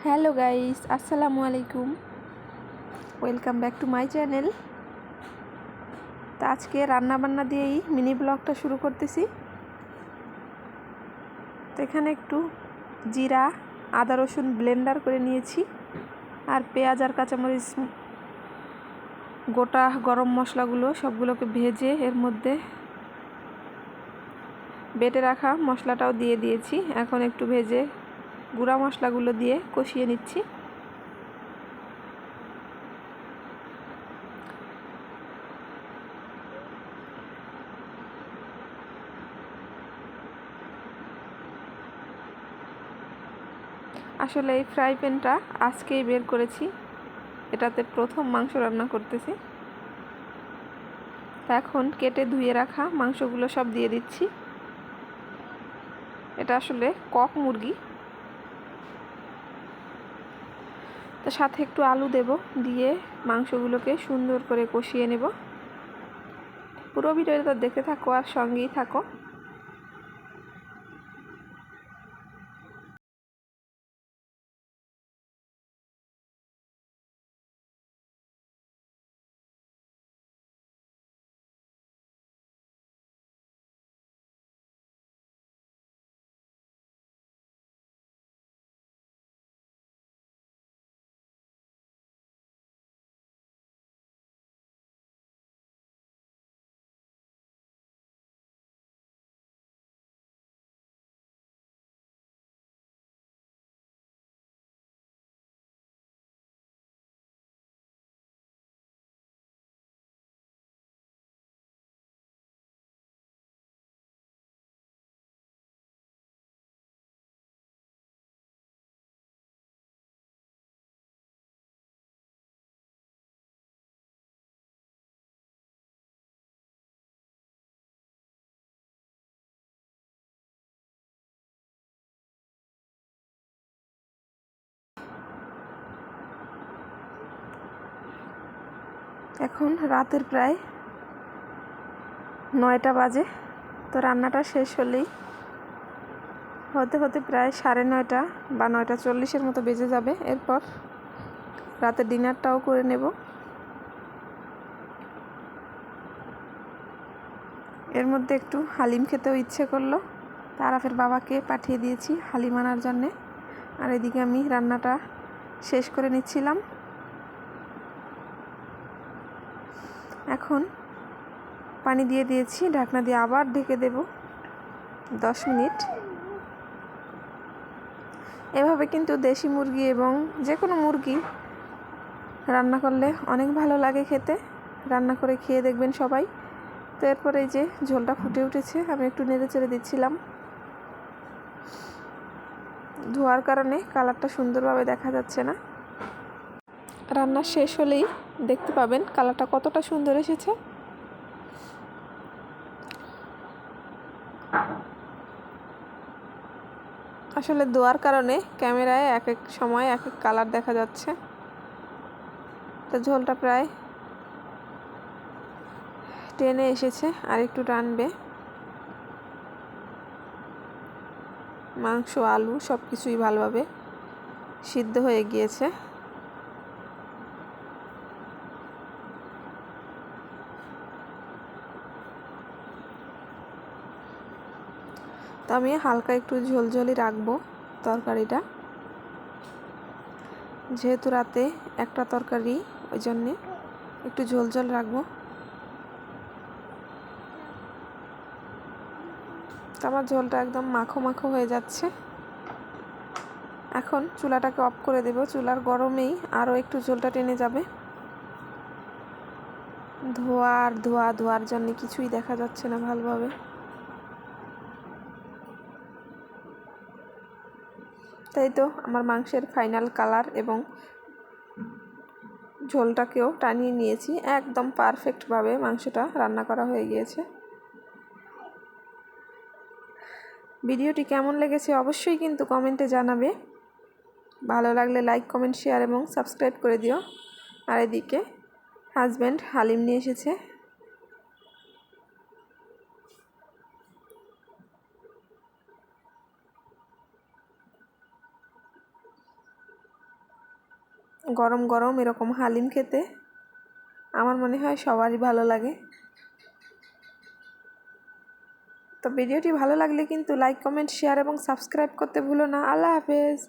Hello guys, আসসালামু আলাইকুম। Welcome back to my channel. তো আজকে রান্নাবান্না দিয়েই মিনি ব্লগটা শুরু করতেছি। তো এখানে একটু জিরা, আদা রসুন ব্লেন্ডার করে নিয়েছি, আর পেঁয়াজ আর কাঁচামরিচ, গোটা গরম মশলাগুলো সবগুলোকে ভেজে এর মধ্যে বেটে রাখা মশলাটাও দিয়ে দিয়েছি। এখন একটু ভেজে গুঁড়া মশলাগুলো দিয়ে কষিয়ে নিচ্ছি। আসলে এই ফ্রাই প্যানটা আজকেই বের করেছি, এটাতে প্রথম মাংস রান্না করতেছি। এখন কেটে ধুয়ে রাখা মাংসগুলো সব দিয়ে দিচ্ছি। এটা আসলে কক মুরগি, তো সাথে একটু আলু দেব, দিয়ে মাংসগুলোকে সুন্দর করে কষিয়ে নেব। পুরো ভিডিওটা দেখতে থাকো আর সঙ্গেই থাকো। এখন রাতের প্রায় 9টা বাজে। তো রান্নাটা শেষ হলেই হতে হতে প্রায় 9:30 বা 9:40 মতো বেজে যাবে। এরপর রাতের ডিনারটাও করে নেব। এর মধ্যে একটু হালিম খেতেও ইচ্ছে করলো, তারাফের বাবাকে পাঠিয়ে দিয়েছি হালিম আনার জন্যে। আর এদিকে আমি রান্নাটা শেষ করে নিচ্ছিলাম। এখন পানি দিয়ে দিয়েছি, ঢাকনা দিয়ে আবার ঢেকে দেব 10 মিনিট। এভাবে কিন্তু দেশি মুরগি এবং যে কোনো মুরগি রান্না করলে অনেক ভালো লাগে খেতে। রান্না করে খেয়ে দেখবেন সবাই। তো এরপরে এই যে ঝোলটা ফুটে উঠেছে, আমি একটু নেড়ে চেড়ে দিচ্ছিলাম। ধোয়ার কারণে কালারটা সুন্দরভাবে দেখা যাচ্ছে না। রান্না শেষ হলেই দেখতে পাবেন কালারটা কতটা সুন্দর এসেছে। আসলে ধোয়ার কারণে ক্যামেরায় এক এক সময় এক এক কালার দেখা যাচ্ছে। তো ঝোলটা প্রায় টেনে এসেছে, আর একটু টানবে। মাংস, আলু সব কিছুই ভালোভাবে সিদ্ধ হয়ে গিয়েছে। তো আমি হালকা একটু ঝোলঝোলই রাখবো তরকারিটা, যেহেতু রাতে একটা তরকারি, ওই জন্যে একটু ঝোলঝোল রাখবো। তো আমার ঝোলটা একদম মাখো মাখো হয়ে যাচ্ছে। এখন চুলাটাকে অফ করে দেব। চুলার গরমেই আরও একটু ঝোলটা টেনে যাবে। ধোয়ার জন্য কিছুই দেখা যাচ্ছে না ভালোভাবে। তাই তো আমার মাংসের ফাইনাল কালার এবং ঝোলটাকেও টানিয়ে নিয়েছি। একদম পারফেক্টভাবে মাংসটা রান্না করা হয়ে গিয়েছে। ভিডিওটি কেমন লেগেছে অবশ্যই কিন্তু কমেন্টে জানাবে। ভালো লাগলে লাইক, কমেন্ট, শেয়ার এবং সাবস্ক্রাইব করে দিও। আর এদিকে হাজব্যান্ড হালিম নিয়ে এসেছে। গরম গরম এরকম হালিম খেতে আমার মনে হয় সবারই ভালো লাগে। তো ভিডিওটি ভালো লাগলে কিন্তু লাইক, কমেন্ট, শেয়ার এবং সাবস্ক্রাইব করতে ভুলো না। আল্লাহ হাফেজ।